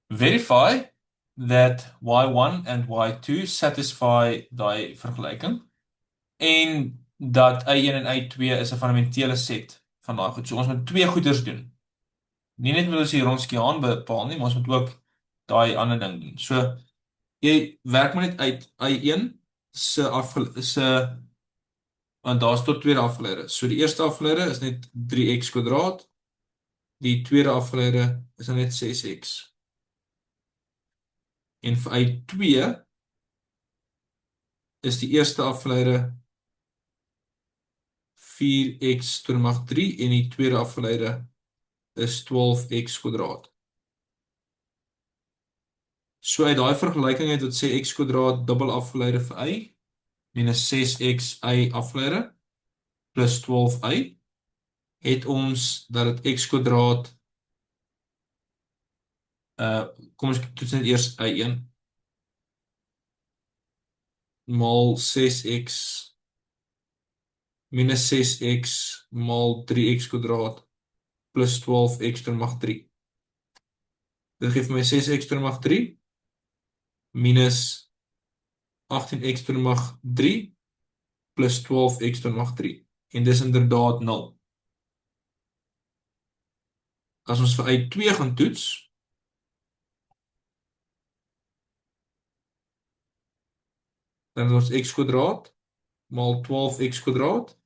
verify that y1 and y2 satisfy daai vergelyking en dat y1 en y2 is 'n fundamentele set van daai goed. So ons moet twee goeders doen. Nie net moet ons die Ronskiaan bepaal nie, maar ons moet ook daai ander ding doen. So jy werk maar net uit y1 se want daar's tot tweede afgeleide. So die eerste afgeleide is net 3x kwadraat. Die tweede afgeleide is dan net 6x. En vir y2 is die eerste afgeleide 4x tot die mag 3 en die tweede afgeleide is 12x kwadraat. So uit daai vergelyking het wat sê x kwadraat dubbel afgeleide vir y minus 6x y afgeleide plus 12y het ons dat dit x kwadraat kom ons toets net eers y1 maal 6x minus 6x maal 3x kwadraat plus 12x tot die mag 3. Dit gee vir my 6x tot die mag 3 minus 18x tot die mag 3 plus 12x tot die mag 3. En dis inderdaad 0. As ons vir y2 gaan toets, dan is ons x kwadraat maal 12x kwadraat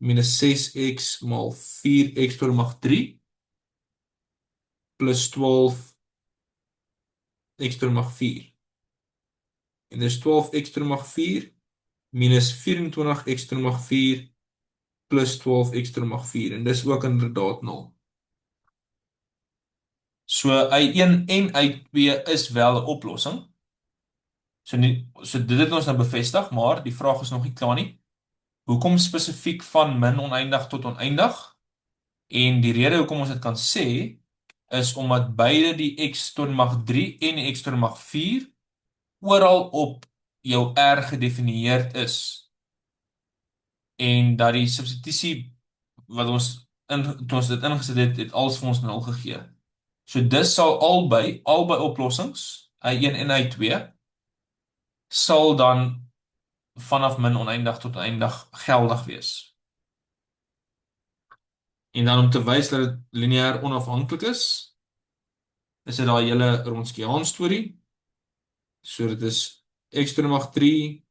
minus 6x maal 4x tot die mag 3 plus 12x tot die mag 4. En dis 12x tot die mag 4 minus 24x tot die mag 4 plus 12x tot die mag 4. En dis ook inderdaad 0. So y1 en y2 is wel 'n oplossing. So dit het ons nou bevestig, maar die vraag is nog nie klaar nie. Hoekom spesifiek van min oneindig tot oneindig? En die rede hoekom ons dit kan sê is omdat beide die x tot die mag 3 en die x tot die mag 4 oral op jou R gedefinieerd is. En dat die substitusie wat toe ons dit ingesit het alles vir ons 0 gegee. So dis sal albei oplossings, y1 en y2 sal dan vanaf min oneindig tot oneindig geldig wees. En dan om te wys dat dit lineêr onafhanklik is dit daai hele Ronskiaan storie. So dit is x tot die mag 3,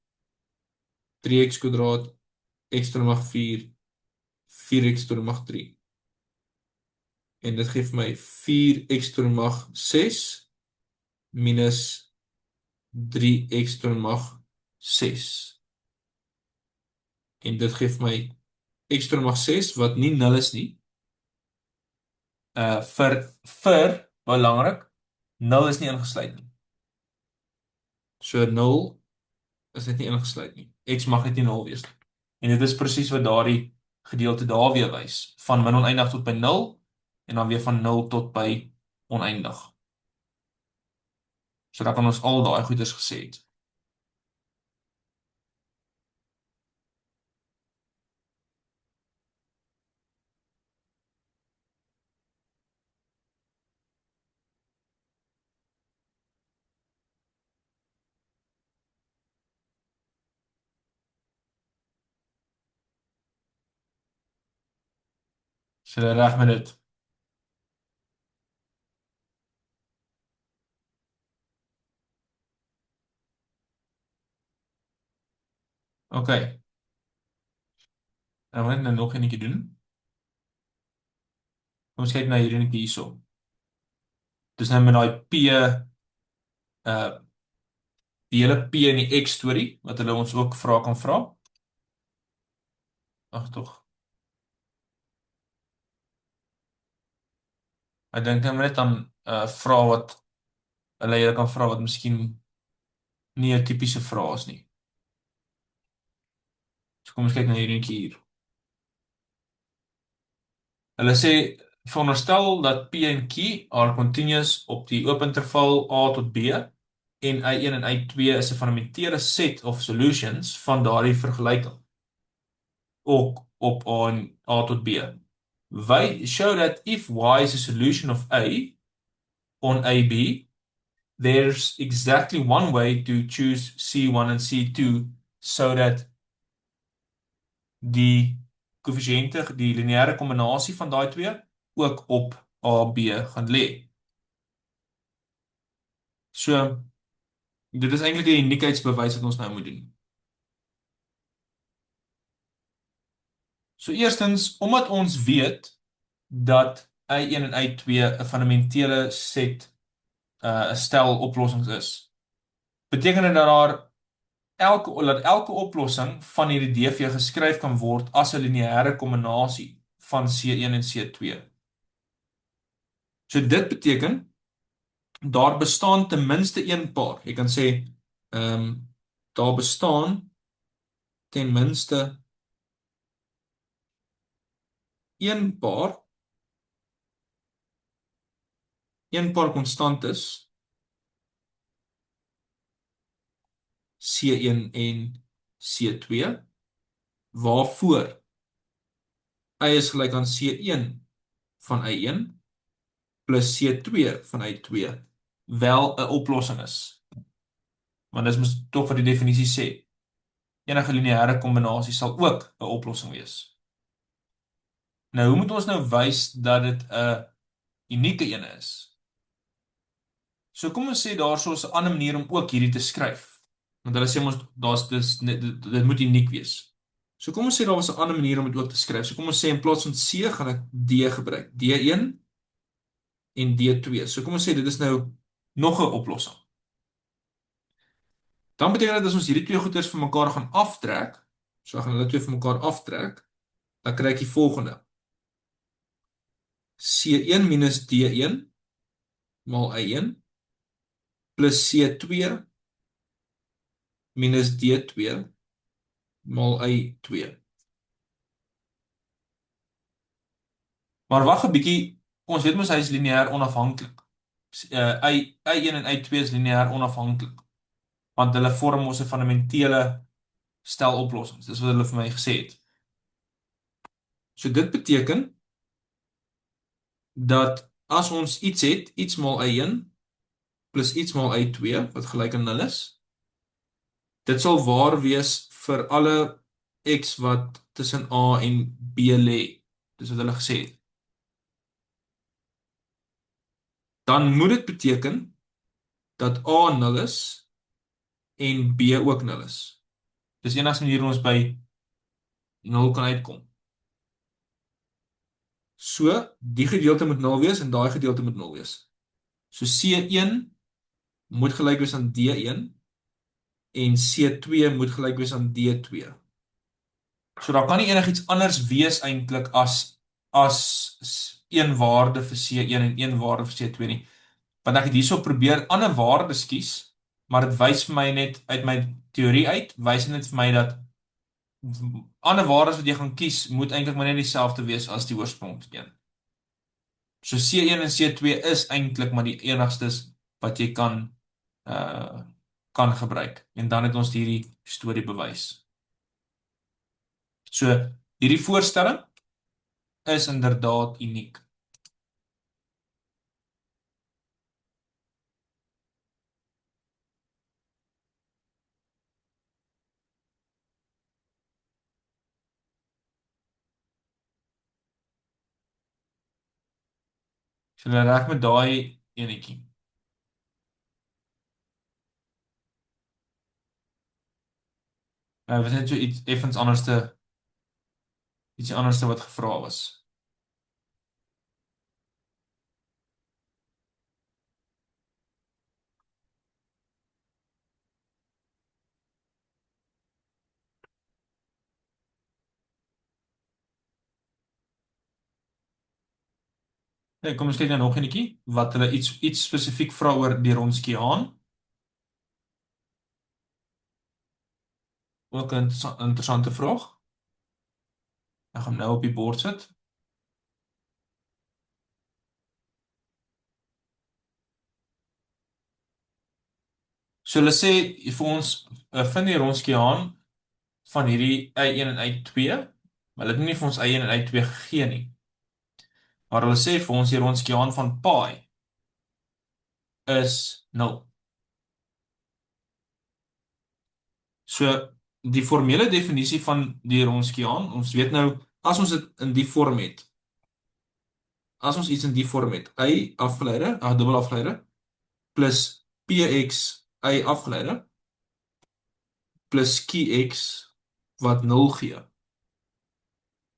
3x kwadraat, x tot die mag 4, 4x tot die mag 3. En dit gee vir my 4x tot die mag 6 minus 3x tot die mag 6. En dit gee vir my x tot die mag 6 wat nie 0 is nie. Vir belangrik 0 is nie ingesluit nie. So 0 is net nie ingesluit nie. X mag net nie 0 wees nie. En dit is presies wat daardie gedeelte daar weer wys. Van min oneindig tot by 0 en dan weer van 0 tot by oneindig. So dan kan ons al daai goeders gesê het. So reg met dit. Okay. Nou wil ek nou nog enetjie doen. Kom ons kyk na hierdie enetjie hierso. Dis nou met daai P, die hele P in die X storie, wat hulle ons ook vra kan vra. Ag tog. Ek dink nou net aan vra wat hulle julle kan vra wat miskien nie 'n tipiese vraag is nie. So kom ons kyk na hierdie enetjie hier. Hulle sê veronderstel dat P en Q are continuous op die oop interval A tot B en Y1 en Y2 is 'n fundamentele set of solutions van daardie vergelyking. Ook op A en A tot B. Wy show that if Y is a solution of A on AB, there's exactly one way to choose C1 and C2 so that die koëffisiënte, die lineêre kombinasie van daai twee ook op AB gaan lê. So dit is eintlik 'n uniekheidbewys wat ons nou moet doen. So eerstens, omdat ons weet dat Y1 en Y2 'n fundamentele set 'n stel oplossings is, beteken dit dat elke oplossing van hierdie DV geskryf kan word as 'n lineêre kombinasie van C1 en C2. So dit beteken daar bestaan ten minste een paar. Jy kan sê daar bestaan ten minste een paar konstantes C1 en C2 waarvoor Y is gelyk aan C1 van Y1 plus C2 van Y2 wel 'n oplossing is. Want dis mos tog wat die definisie sê. Enige lineêre kombinasie sal ook 'n oplossing wees. Nou, hoe moet ons nou wys dat dit 'n unieke een is? So kom ons sê daarso is 'n ander manier om ook hierdie te skryf. Want hulle sê ons dit moet uniek wees. So kom ons sê daar was 'n ander manier om dit ook te skryf. So kom ons sê in plaas van C gaan ek D gebruik. D1 en D2. So kom ons sê dit is nou nog 'n oplossing. Dan beteken dit as ons hierdie twee goeders van mekaar gaan aftrek, so gaan hulle twee van mekaar aftrek, dan kry ek die volgende. C1 minus D1 maal Y1 plus C2 minus D2 maal Y2. Maar wag 'n bietjie, ons weet mos hy is lineêr onafhanklik. Y1 en Y2 is lineêr onafhanklik, want hulle vorm mos 'n fundamentele stel oplossings. Dis wat hulle vir my gesê het. So dit beteken dat as ons iets het, iets maal Y1 plus iets maal Y2 wat gelyk aan 0 is, dit sal waar wees vir alle X wat tussen A en B lê. Dis wat hulle gesê het. Dan moet dit beteken dat A 0 is en B ook 0 is. Dis enigste manier hoe ons by 0 kan uitkom. So, die gedeelte moet 0 wees en daai gedeelte moet 0 wees. So C1 moet gelyk wees aan D1 en C2 moet gelyk wees aan D2. So daar kan nie enigiets anders wees eintlik as een waarde vir C1 en een waarde vir C2 nie. Want ek het hierso probeer ander waardes kies, maar dit wys vir my net uit my teorie uit, wys dit net vir my dat ander waardes wat jy gaan kies moet eintlik maar net dieselfde wees as die oorspronklike een. So C1 en C2 is eintlik maar die enigstes wat jy kan gebruik. En dan het ons hierdie storie bewys. So hierdie voorstelling is inderdaad uniek. So hulle reg met daai enetjie. Was net so iets effens ietsie anderste wat gevra was. Nee, kom ons kyk nou nog enetjie wat hulle iets spesifiek vra oor die Ronskiaan. Ook 'n interessante vraag. Ek gaan hom nou op die bord sit. So hulle sê vir ons vind die Ronskiaan van hierdie Y1 en Y2, maar hulle het nie vir ons Y1 en Y2 gegee nie. Maar hulle sê vir ons die Ronskiaan van pi is 0. So die formele definisie van die Ronskiaan, ons weet nou as ons dit in die vorm het. As ons iets in die vorm het, y afgeleide, dubbel afgeleide plus px y afgeleide plus qx wat 0 gee.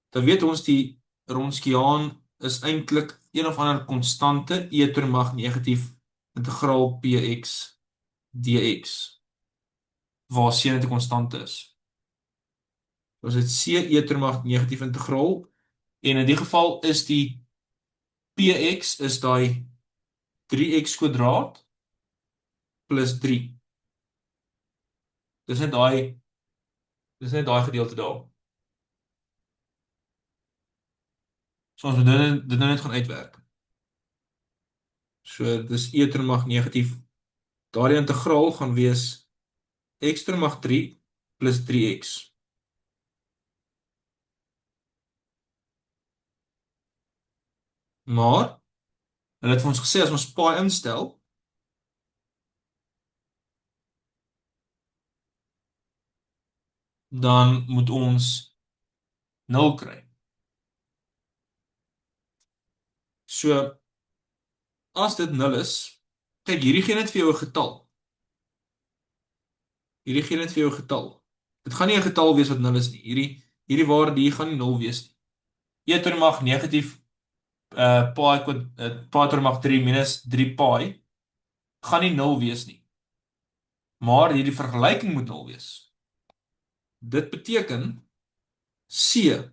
Dan weet ons die Ronskiaan is eintlik een of ander konstante e tot die mag negatief integraal px dx waar c net 'n konstante is. Ons het c e tot die mag negatief integraal en in die geval is die px is daai 3x kwadraat plus 3. Dis net daai gedeelte daar. So ons moet dit nou net gaan uitwerk. So dis e tot die mag negatief. Daardie integraal gaan wees x tot die mag 3 plus 3x. Maar hulle het vir ons gesê as ons pi instel, dan moet ons 0 kry. So as dit 0 is, kyk hierdie gee net vir jou 'n getal. Hierdie gee net vir jou 'n getal. Dit gaan nie 'n getal wees wat 0 is nie. Hierdie waarde hier gaan nie 0 wees nie. E tot die mag negatief pi tot die mag 3 minus 3 pi gaan nie 0 wees nie. Maar hierdie vergelyking moet 0 wees. Dit beteken c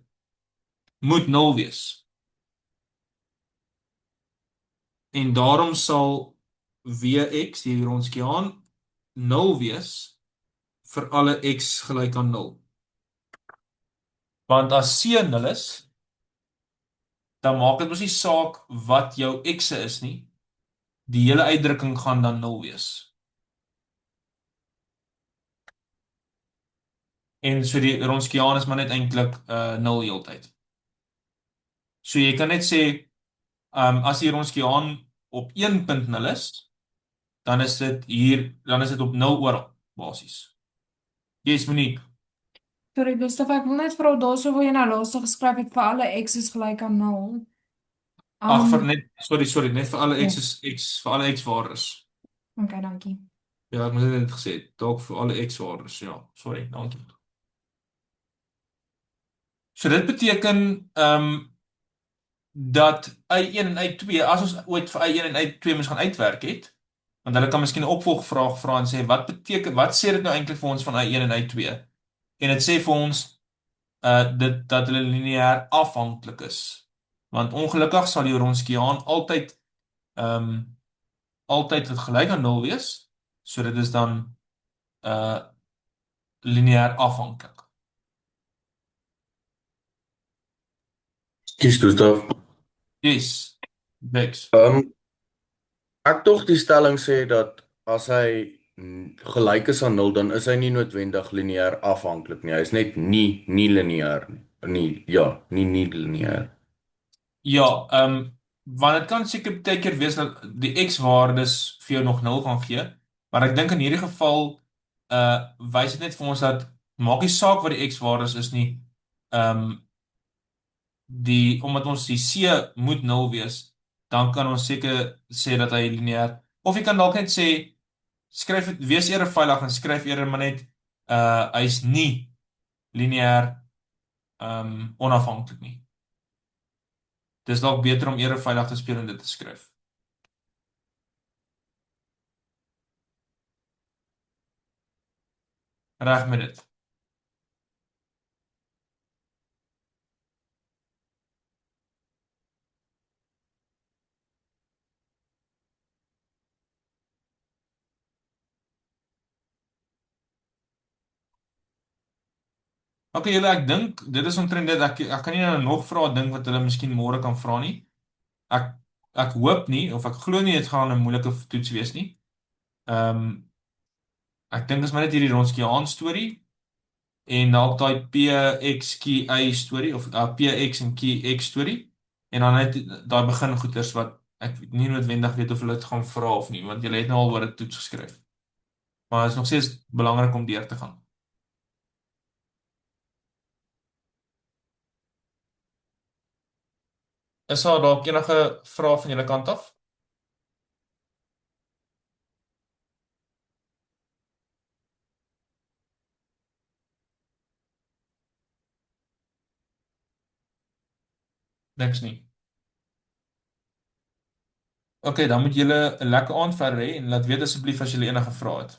moet 0 wees. En daarom sal Wx, die Ronskiaan, 0 wees vir alle x gelyk aan 0. Want as c 0 is, dan maak dit mos nie saak wat jou x'e is nie. Die hele uitdrukking gaan dan 0 wees. En so die Ronskiaan is maar net eintlik 0 heeltyd. So jy kan net sê as die Ronskiaan op 1 punt 0 is, dan is dit op 0 oral basies. Yes, Monique. Sorry, Gustav, ek wil net vra daarso waar jy nou laaste geskryf het vir alle x is gelyk aan 0. Ag, sorry, net vir alle Ja. vir alle x waardes. Okay, dankie. Ja, ek moet dit net gesê, dalk vir alle x waardes. Ja, sorry, dankie. So dit beteken dat Y1 en Y2, as ons ooit vir Y1 en Y2 moes gaan uitwerk het, want hulle kan miskien 'n opvolgvraag vra en sê wat sê dit nou eintlik vir ons van Y1 en Y2? En dit sê vir ons dat hulle lineêr afhanklik is. Want ongelukkig sal die Ronskiaan altyd dit gelyk aan 0 wees. So dit is dan lineêr afhanklik. Kies Gustav. Yes. Bex. Ek tog die stelling sê dat as hy gelyk is aan 0, dan is hy nie noodwendig lineêr afhanklik nie. Hy is net nie lineêr nie. Nie lineêr. Ja, want dit kan seker baie keer wees dat die x-waardes vir jou nog 0 gaan gee, maar ek dink in hierdie geval wys dit net vir ons dat maak nie saak wat die x-waardes is nie. Omdat ons die c moet 0 wees, dan kan ons seker sê dat hy lineêr, of jy kan dalk net sê wees eerder veilig en skryf eerder maar net hy's nie lineêr onafhanklik nie. Dis dalk beter om eerder veilig te speel en dit te skryf. Reg met dit. Okay, julle, ek dink dit is omtrent dit. Ek kan nie nou nog vrae dink wat hulle miskien môre kan vra nie. Ek ek hoop nie of ek glo nie dit gaan 'n moeilike toets wees nie. Ehm ek dink is maar net hierdie Ronskiaan storie en dalk daai PXQA storie of PX en QX storie en dan net daai begin goeters wat ek nie noodwendig weet of hulle dit gaan vra of nie, want julle het nou al oor 'n toets geskryf. Maar dit is nog steeds belangrik om deur te gaan. Is daar dalk enige vrae van julle kant af? Niks nie. Okay, dan moet julle 'n lekker aand verder hê en laat weet asseblief as julle enige vrae het.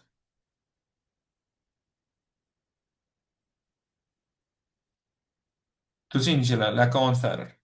Totsiens julle, lekker aand verder.